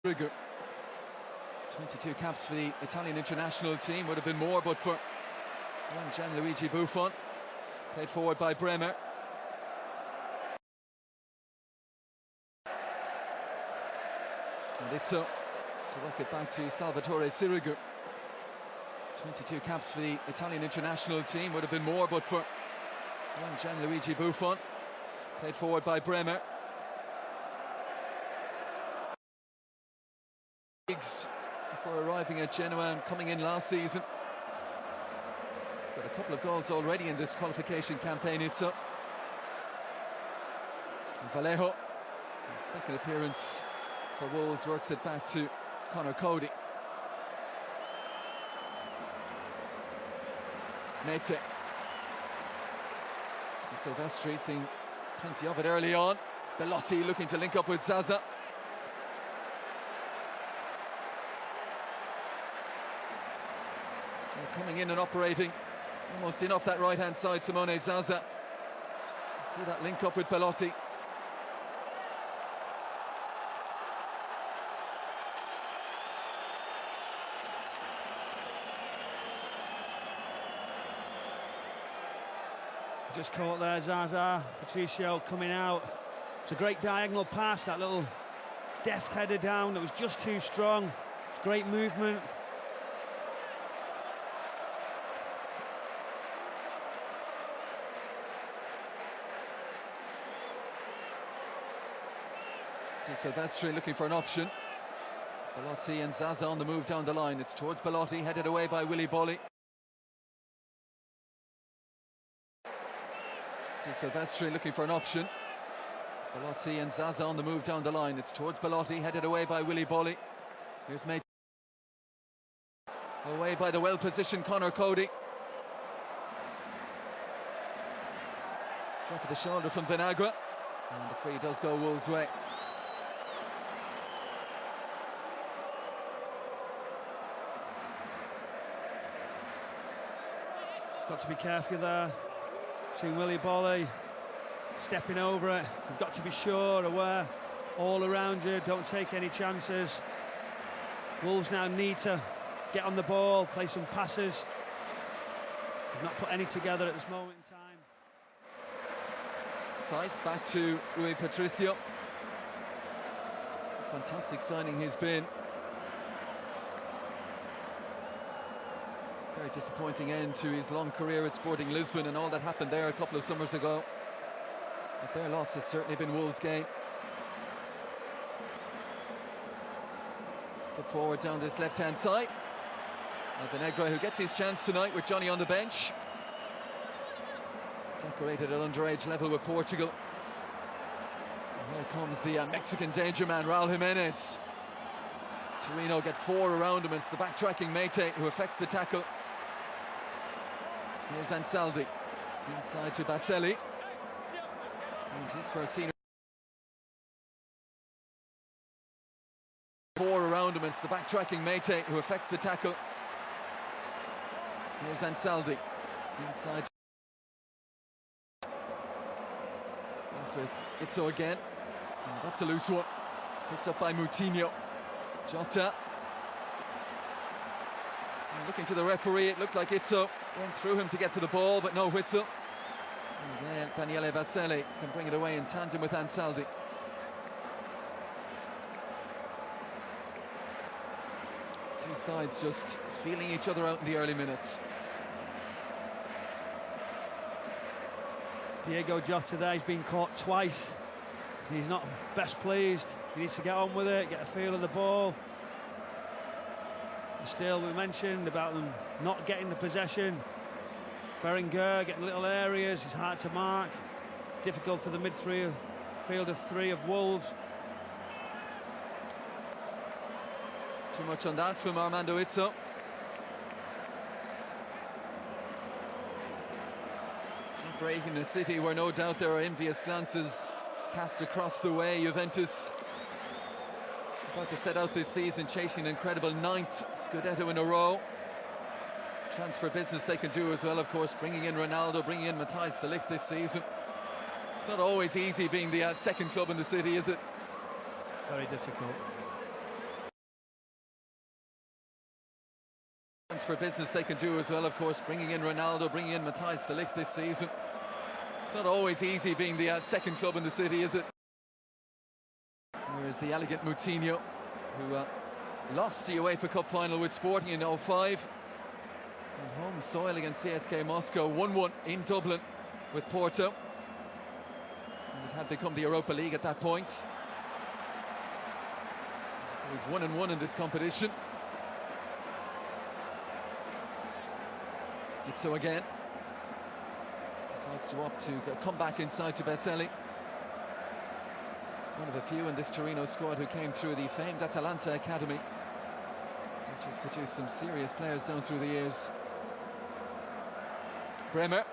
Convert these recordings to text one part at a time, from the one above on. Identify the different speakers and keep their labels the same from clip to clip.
Speaker 1: Rigor. 22 caps for the Italian international team, would have been more but for one Gianluigi Buffon. Played forward by Bremer. And it's to work it back to Salvatore Sirigu. 22 caps for the Italian international team, would have been more but for one Gianluigi Buffon. Played forward by Bremer. Before arriving at Genoa and coming in last season. Got a couple of goals already in this qualification campaign. It's up. Vallejo, his second appearance for Wolves, works it back to Conor Cody. Mete. To Silvestri, seeing plenty of it early on. Belotti looking to link up with Zaza. Coming in and operating almost in off that right hand side, Simone Zaza. See that link up with Belotti.
Speaker 2: Just caught there, Zaza. Patricio coming out. It's a great diagonal pass, that little deft header down that was just too strong. It's great movement.
Speaker 1: Silvestri looking for an option. Belotti and Zaza on the move down the line. It's towards Belotti, headed away by Willy Bolli. Silvestri looking for an option. Belotti and Zaza on the move down the line. It's towards Belotti, headed away by Willy Bolli. Here's Mate. Away by the well-positioned Conor Cody. Drop of the shoulder from Vinagre. And the free does go Wolves' way.
Speaker 2: Got to be careful there. Seeing Willy Bolli stepping over it. You've got to be sure, aware, all around you. Don't take any chances. Wolves now need to get on the ball, play some passes. They've not put any together at this moment in time.
Speaker 1: Saiz back to Rui Patricio. Fantastic signing he's been. Very disappointing end to his long career at Sporting Lisbon and all that happened there a couple of summers ago. But their loss has certainly been Wolves' gain. Flip forward down this left-hand side. Montenegro, who gets his chance tonight with Johnny on the bench. Decorated at underage level with Portugal. And here comes the Mexican danger man, Raul Jimenez. Torino get four around him. It's the backtracking Mete who affects the tackle. Here's Ansaldi. Inside to Baselli. And his first senior. Four around him. It's the backtracking Mete who affects the tackle. Here's Ansaldi. Inside. Back with Itzo again. And that's a loose one. Picked up by Moutinho. Jota. And looking to the referee, it looked like Itzo went through him to get to the ball, but no whistle. And then Daniele Baselli can bring it away in tandem with Ansaldi. Two sides just feeling each other out in the early minutes.
Speaker 2: Diego Jota there, he's been caught twice. He's not best pleased. He needs to get on with it, get a feel of the ball. And still, we mentioned about them not getting the possession. Berenguer getting little areas, it's hard to mark. Difficult for the field of three of Wolves.
Speaker 1: Too much on that from Armando Itzo. Operating in a city where no doubt there are envious glances cast across the way. Juventus about to set out this season chasing an incredible 9th Scudetto in a row. Transfer business they can do as well, of course, bringing in Ronaldo, bringing in Matthijs de Ligt this season. It's not always easy being the second club in the city, is it?
Speaker 2: Very difficult.
Speaker 1: transfer business they can do as well, of course, bringing in Ronaldo, bringing in Matthijs de Ligt this season. It's not always easy being the second club in the city, is it? Here's the elegant Moutinho, who lost the UEFA Cup final with Sporting in 05. On home soil against CSKA Moscow, 1-1 in Dublin with Porto. And it had become the Europa League at that point. So he's 1-1 in this competition. So again, decides to opt to come back inside to Veseli. One of a few in this Torino squad who came through the famed Atalanta Academy, which has produced some serious players down through the years. Bremer.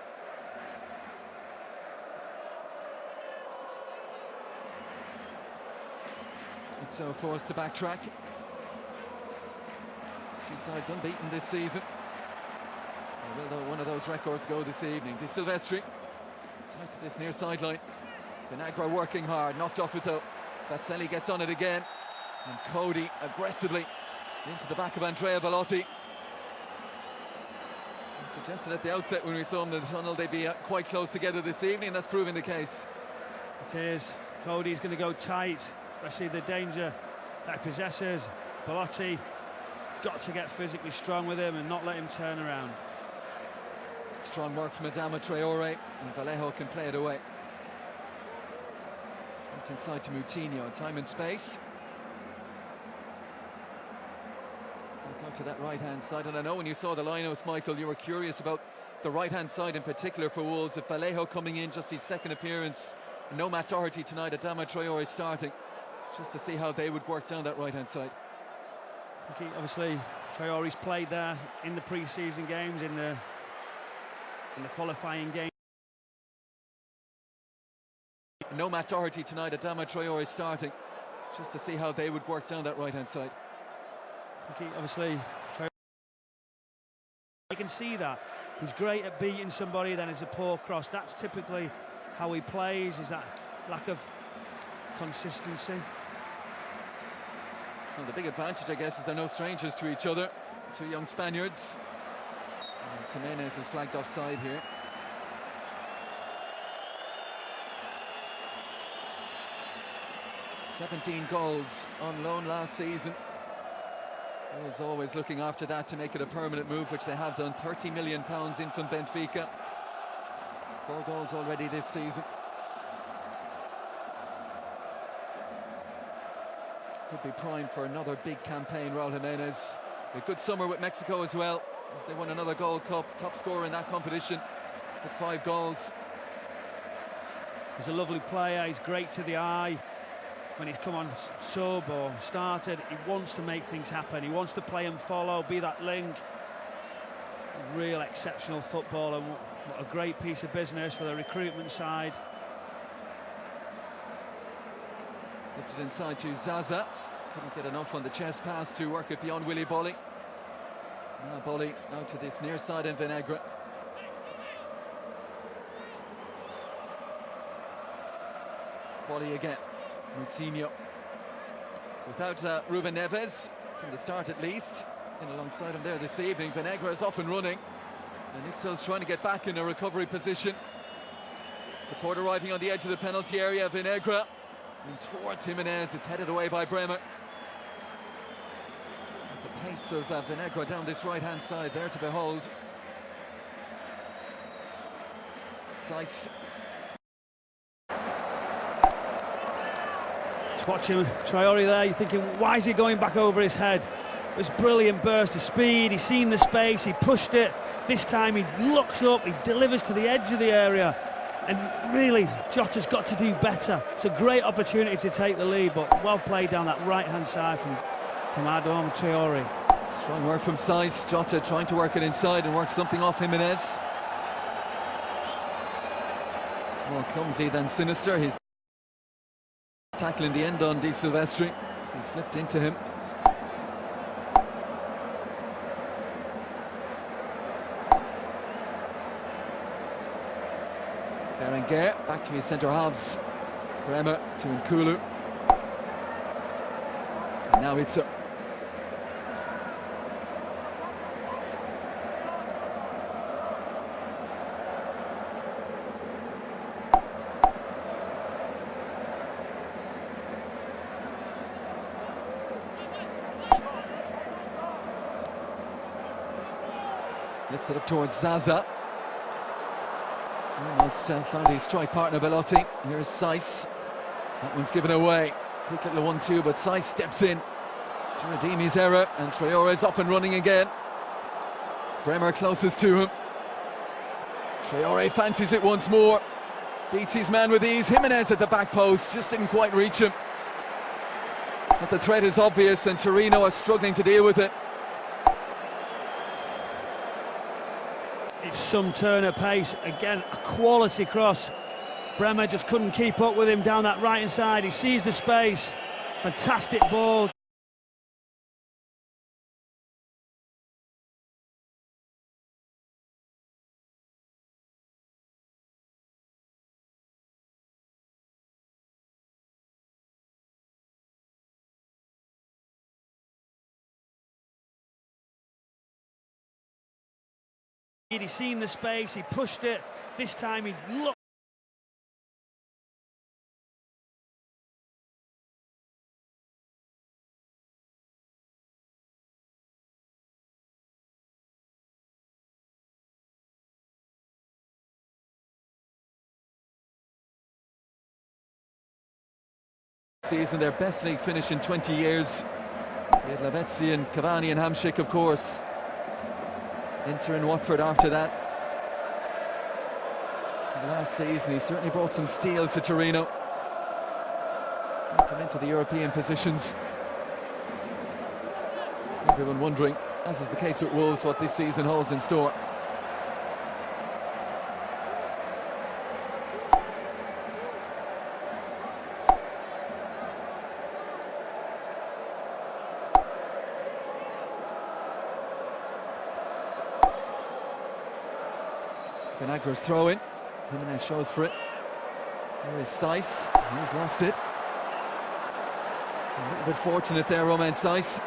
Speaker 1: And so forced to backtrack. Two sides unbeaten this season. Will one of those records go this evening? De Silvestri, tight to this near sideline. Vinagre working hard, knocked off it though. Veseli gets on it again. And Cody aggressively into the back of Andrea Belotti. I suggested at the outset when we saw them in the tunnel they'd be quite close together this evening, and that's proving the case.
Speaker 2: It is. Cody's going to go tight, especially the danger that he possesses. Belotti got to get physically strong with him and not let him turn around.
Speaker 1: Strong work from Adama Traore, and Vallejo can play it away. Out inside to Moutinho, time and space. Go to that right-hand side, and I know when you saw the lineouts, Michael, you were curious about the right-hand side in particular for Wolves. If Vallejo coming in, just his second appearance, no Matt Doherty tonight, Adama Traore starting, just to see how they would work down that right-hand side.
Speaker 2: Obviously, Traore's played there in the pre-season games, in the qualifying game.
Speaker 1: No Matt Doherty tonight, Adama Traore starting, just to see how they would work down that right-hand side.
Speaker 2: Obviously, you can see that he's great at beating somebody, then it's a poor cross. That's typically how he plays, is that lack of consistency.
Speaker 1: Well, the big advantage, I guess, is they're no strangers to each other. Two young Spaniards. And Jimenez is flagged offside here. "17 goals on loan last season. Wolves always looking after that to make it a permanent move, which they have done. £30 million in from Benfica. 4 goals already this season. Could be primed for another big campaign, Raul Jimenez. A good summer with Mexico as well, as they won another Gold Cup, top scorer in that competition with 5 goals.
Speaker 2: He's a lovely player, he's great to the eye. When he's come on sub or started, he wants to make things happen. He wants to play and follow, be that link. A real exceptional footballer. What a great piece of business for the recruitment side.
Speaker 1: Lifted inside to Zaza. Couldn't get enough on the chest pass to work it beyond Willy Bolly. Now Bolly out to this near side in Vinagre. Bolly again. Moutinho. Without Ruben Neves, from the start at least, in alongside him there this evening. Vinagre is off and running, and Itzel's trying to get back in a recovery position. Support arriving on the edge of the penalty area. Vinagre towards Jimenez. It's headed away by Bremer. The pace of Vinagre down this right-hand side there to behold. Slice.
Speaker 2: Just watching Traore there, you're thinking, why is he going back over his head? It was a brilliant burst of speed, he's seen the space, he pushed it. This time he looks up, he delivers to the edge of the area. And really, Jota's got to do better. It's a great opportunity to take the lead, but well played down that right-hand side from Adama Traore.
Speaker 1: Strong work from Saiss. Jota trying to work it inside and work something off Jimenez. More clumsy than sinister. He's tackling the end on De Silvestri. He slipped into him. Berenguer back to his centre halves. Bremer to Nkulu. And now it's Lifts it up towards Zaza. Almost found his strike partner, Belotti. Here's Saiss. That one's given away. Quick little 1-2, but Saiss steps in to redeem his error, and Traore's up and running again. Bremer closest to him. Traore fancies it once more. Beats his man with ease. Jimenez at the back post, just didn't quite reach him. But the threat is obvious, and Torino are struggling to deal with it.
Speaker 2: It's some Turner pace. Again, a quality cross. Bremer just couldn't keep up with him down that right-hand side. He sees the space. Fantastic ball. He'd seen the space, he pushed it. This time he looked.
Speaker 1: Season, their best league finish in 20 years. They had Lavezzi and Cavani and Hamšík, of course. Inter and Watford after that. Last season he certainly brought some steel to Torino. Got them into the European positions. Everyone wondering, as is the case with Wolves, what this season holds in store. Benagra's throw in. Jimenez shows for it. Here is Saiss. He's lost it. A little bit fortunate there, Romain Saiss.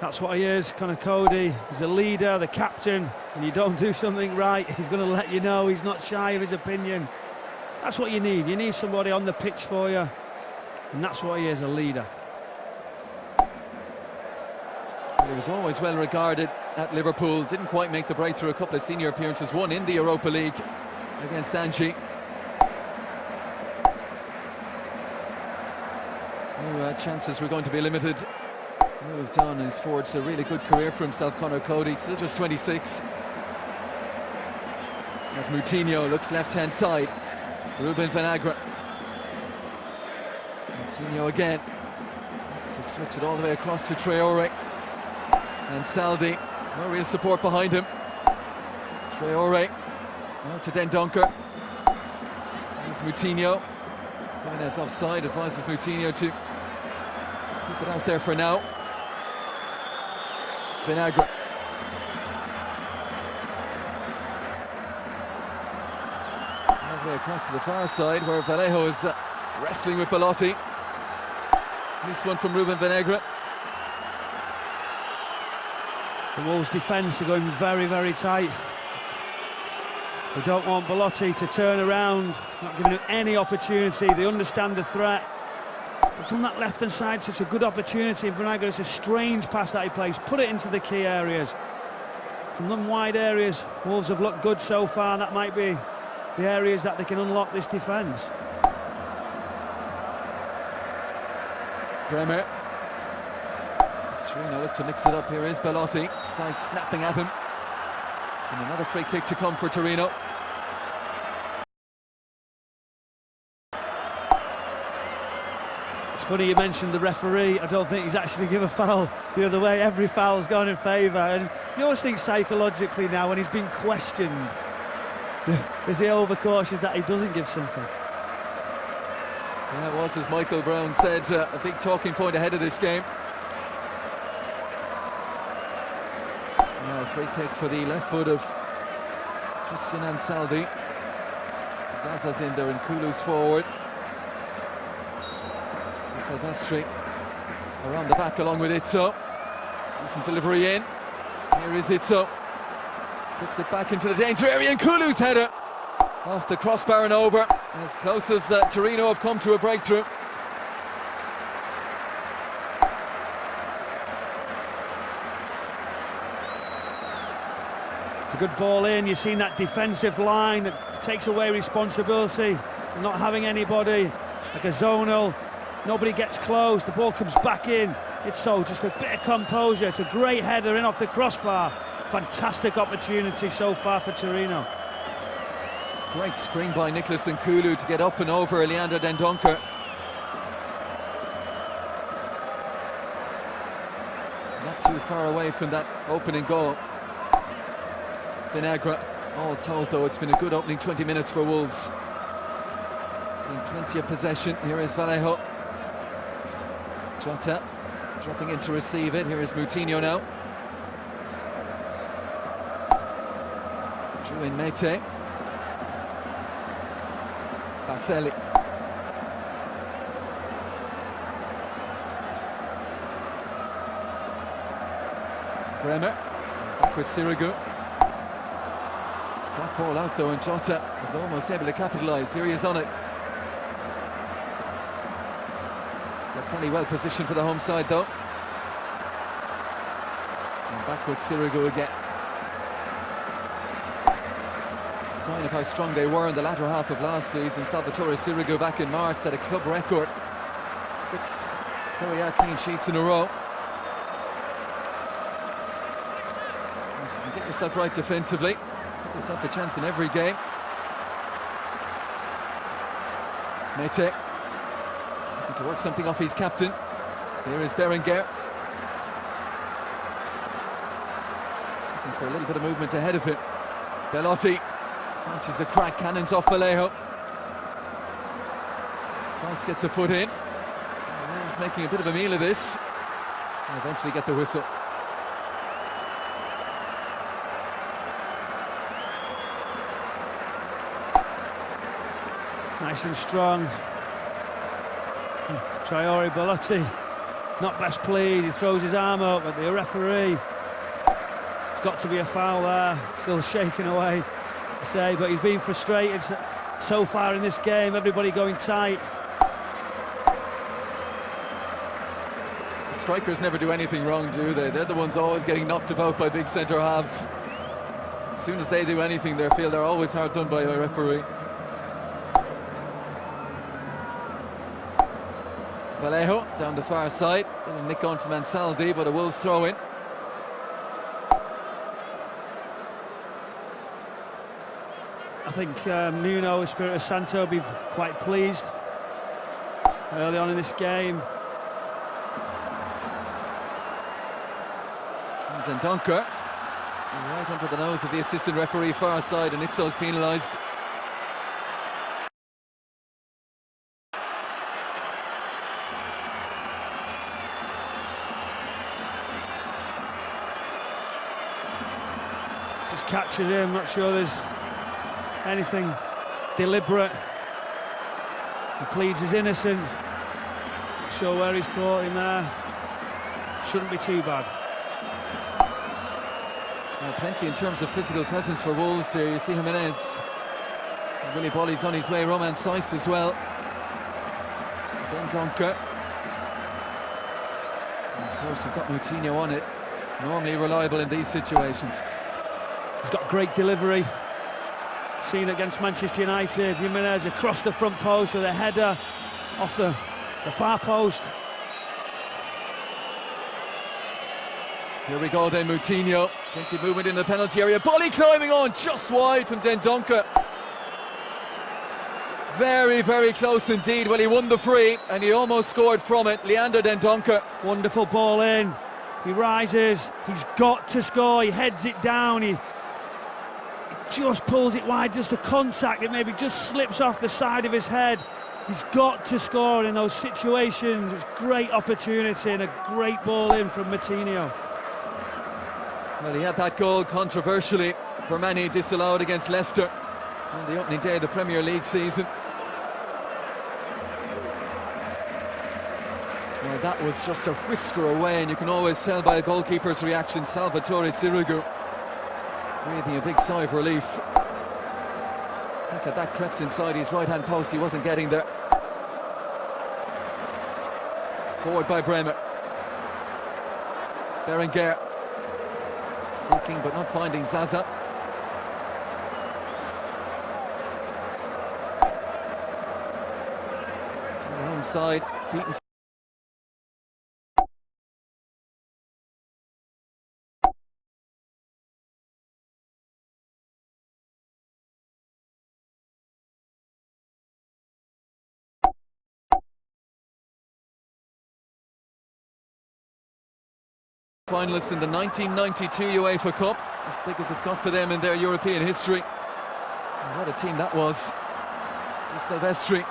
Speaker 2: That's what he is, Conor Cody. He's a leader, the captain, and you don't do something right, he's going to let you know. He's not shy of his opinion. That's what you need. You need somebody on the pitch for you, and that's what he is, a leader.
Speaker 1: He was always well regarded at Liverpool. Didn't quite make the breakthrough. A couple of senior appearances, one in the Europa League against Anchi. Chances were going to be limited. Moved on and has forged a really good career for himself, Conor Cody, still just 26. As Moutinho looks left-hand side. Ruben Vinagre. Moutinho again. Let's just switch it all the way across to Traore. And Saldi, no real support behind him. Traore, now to Dendoncker. There's Moutinho. Jimenez offside, advises Moutinho to keep it out there for now. Vinagre. All the way across to the far side where Vallejo is wrestling with Belotti. This one from Ruben Vinagre.
Speaker 2: The Wolves' defence are going very, very tight. They don't want Belotti to turn around, not giving him any opportunity. They understand the threat. But from that left-hand side, such a good opportunity. Vinagre, it's a strange pass that he plays. Put it into the key areas. From them wide areas, Wolves have looked good so far. That might be the areas that they can unlock this defence.
Speaker 1: Bremer. Torino look to mix it up. Here is Belotti. Saiss snapping at him. And another free kick to come for Torino.
Speaker 2: It's funny you mentioned the referee. I don't think he's actually given a foul the other way. Every foul's gone in favour. And you always think psychologically now when he's been questioned, is he overcautious that he doesn't give something?
Speaker 1: Yeah, it was, as Michael Brown said, a big talking point ahead of this game. Now a free kick for the left foot of Christian Ansaldi. Zaza's in there and Kulu's forward. Silvestri around the back along with Itzo. Decent delivery in. Here is Itzo. Flips it back into the danger area and Kulu's header off the crossbar and over. As close as Torino have come to a breakthrough.
Speaker 2: It's a good ball in. You've seen that defensive line that takes away responsibility, not having anybody, like a zonal. Nobody gets close, the ball comes back in. It's so just a bit of composure. It's a great header in off the crossbar. Fantastic opportunity so far for Torino.
Speaker 1: Great spring by Nicholas Nkulu to get up and over Leander Dendoncker. Not too far away from that opening goal. Vinegra, all told though, it's been a good opening 20 minutes for Wolves. Seen plenty of possession. Here is Vallejo. Jota dropping in to receive it. Here is Moutinho now. Drew in Mete. Baselli. Bremer. Back with Sirigu. Flat ball out though, and Jota was almost able to capitalise. Here he is on it. Baselli well positioned for the home side though. And back with Sirigu again. Sign of how strong they were in the latter half of last season. Salvatore Sirigu back in March set a club record. 6 Serie A clean sheets in a row. Get yourself right defensively. Get yourself a chance in every game. Mete looking to work something off his captain. Here is Berenguer. Looking for a little bit of movement ahead of him. Bellotti fancies a crack, cannons off Vallejo. Sauce gets a foot in. He's making a bit of a meal of this. And eventually get the whistle.
Speaker 2: Nice and strong. Traore Bellotti, not best pleased. He throws his arm up at the referee. It's got to be a foul there. Still shaking away, I say, but he's been frustrated so far in this game. Everybody going tight.
Speaker 1: The strikers never do anything wrong, do they? They're the ones always getting knocked about by big centre halves. As soon as they do anything, they feel they're always hard done by a referee. Vallejo down the far side. Little nick on from Ansaldi, but a Wolves throw in.
Speaker 2: I think Nuno Espirito Santo will be quite pleased early on in this game.
Speaker 1: And Dendoncker right under the nose of the assistant referee far side, and Itzo's penalised.
Speaker 2: Just captured him, not sure there's anything deliberate. He pleads his innocence. Not sure where he's caught him there. Shouldn't be too bad.
Speaker 1: Plenty in terms of physical presence for Wolves here. You see Jimenez. Willy Bolly's on his way. Roman Saiss as well. Dendoncker. And of course, you've got Moutinho on it. Normally reliable in these situations.
Speaker 2: He's got great delivery. Seen against Manchester United. Jimenez across the front post with a header off the far post.
Speaker 1: Here we go then, Moutinho. Plenty of movement in the penalty area. Bolly climbing on just wide from Dendoncker. Very, very close indeed. Well, he won the free and he almost scored from it. Leander Dendoncker.
Speaker 2: Wonderful ball in. He rises. He's got to score. He heads it down. He just pulls it wide. Just the contact. It maybe just slips off the side of his head. He's got to score in those situations. It's a great opportunity and a great ball in from Moutinho.
Speaker 1: Well, he had that goal controversially for many disallowed against Leicester on the opening day of the Premier League season. Well, that was just a whisker away, and you can always tell by a goalkeeper's reaction. Salvatore Sirigu breathing a big sigh of relief. Look at that, crept inside his right-hand post. He wasn't getting there. Forward by Bremer. Berenguer seeking but not finding Zaza. home side, beaten. Finalists in the 1992 UEFA Cup, as big as it's got for them in their European history. And what a team that was. Silvestri.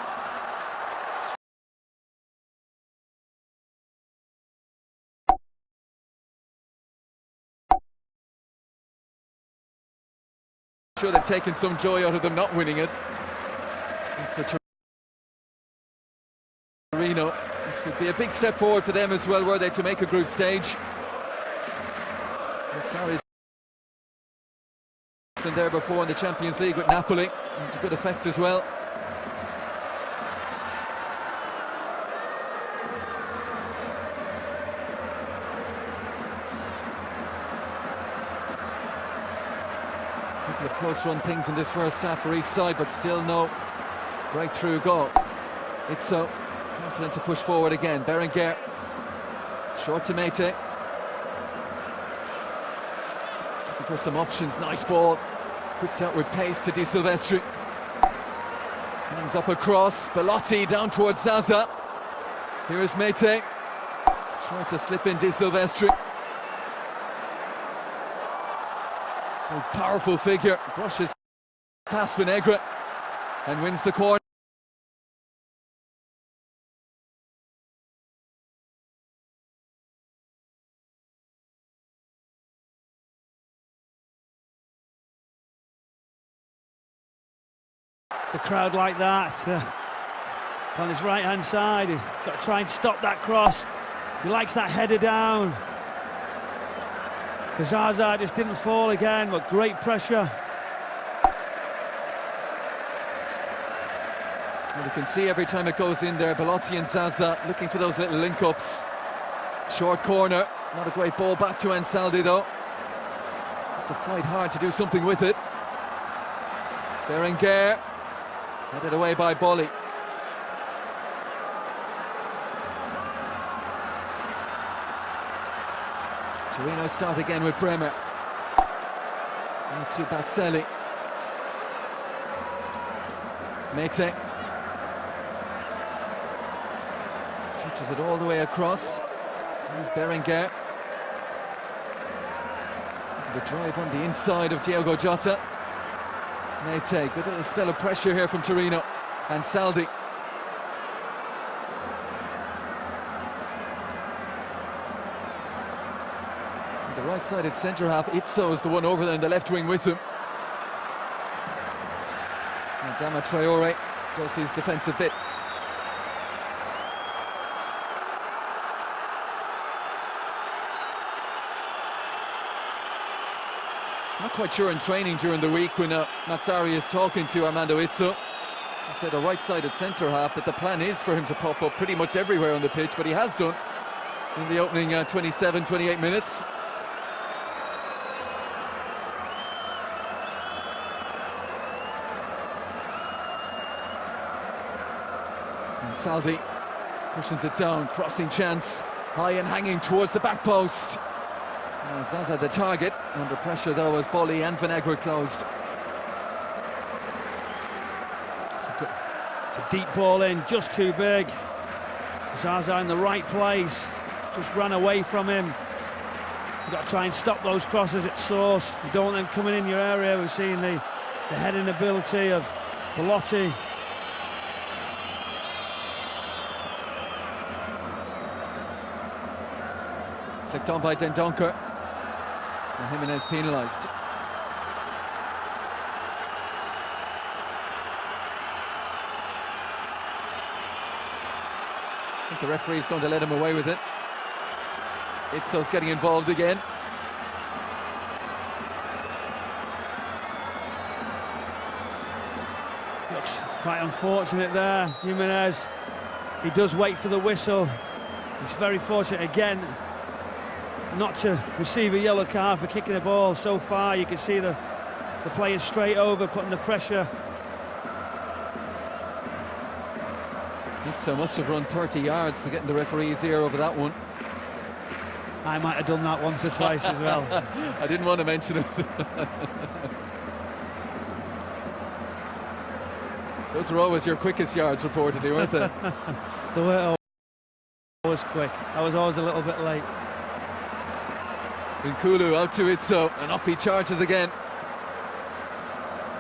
Speaker 1: Sure, they've taken some joy out of them not winning it. And for Torino, this would be a big step forward for them as well, were they to make a group stage. Sorry, it's been there before in the Champions League with Napoli, and it's a good effect as well. A couple of close-run things in this first half for each side, but still no breakthrough goal. It's so confident to push forward again. Berenguer, short to Mete. For some options, nice ball, whipped out with pace to Di Silvestri. Hands up across, Belotti down towards Zaza. Here is Mete, trying to slip in Di Silvestri. A powerful figure, brushes past Vinegra and wins the corner.
Speaker 2: The crowd like that on his right hand side, he's got to try and stop that cross. He likes that header down. Zaza just didn't fall again, but great pressure.
Speaker 1: And you can see every time it goes in there, Belotti and Zaza looking for those little link-ups. Short corner, not a great ball back to Ansaldi though. It's quite hard to do something with it. Berenguer, headed away by Bolly. Torino start again with Bremer. And to Baselli. Mete. Switches it all the way across. Here's Berenguer. The drive on the inside of Diogo Jota. Mete, good little spell of pressure here from Torino. And Saldi. The right-sided centre-half, Itzo is the one over there in the left wing with him. And Adama Traore does his defensive bit. Not quite sure in training during the week when Mazzari is talking to Armando Itzo. He said a right-sided centre-half, that the plan is for him to pop up pretty much everywhere on the pitch, but he has done in the opening 27-28 minutes. And Salvi cushions it down, crossing chance, high and hanging towards the back post. Zaza the target, under pressure though as Bolly and Vinegra closed.
Speaker 2: It's a deep ball in, just too big. Zaza in the right place, just ran away from him. You've got to try and stop those crosses at source. You don't want them coming in your area. We've seen the heading ability of Belotti.
Speaker 1: Flicked on by Dendoncker. And Jimenez penalised. I think the referee's going to let him away with it. Itzo's getting involved again.
Speaker 2: Looks quite unfortunate there, Jimenez. He does wait for the whistle. He's very fortunate again not to receive a yellow card for kicking the ball so far. You can see the players straight over, putting the pressure.
Speaker 1: Izzo must have run 30 yards to get in the referee's ear over that one.
Speaker 2: I might have done that once or twice as well.
Speaker 1: I didn't want to mention it. Those were always your quickest yards, reportedly, weren't they?
Speaker 2: They were always quick. I was always a little bit late.
Speaker 1: Nkulu out to Izzo, and up he charges again.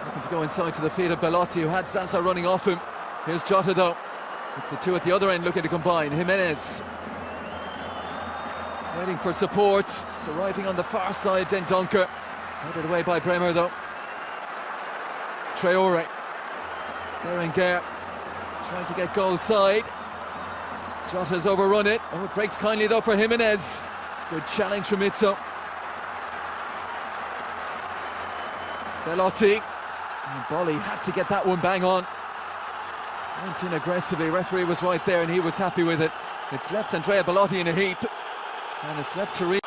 Speaker 1: Looking to go inside to the feet of Belotti, who had Zaza running off him. Here's Jota though. It's the two at the other end looking to combine. Jimenez waiting for support. It's arriving on the far side. Then Dunker headed away by Bremer though. Traore, Berenguer trying to get goal side. Jota's overrun it. Oh, it breaks kindly though for Jimenez. Good challenge from Izzo. Belotti. Bolly had to get that one bang on. Went in aggressively. Referee was right there and he was happy with it. It's left Andrea Belotti in a heap. And it's left Torino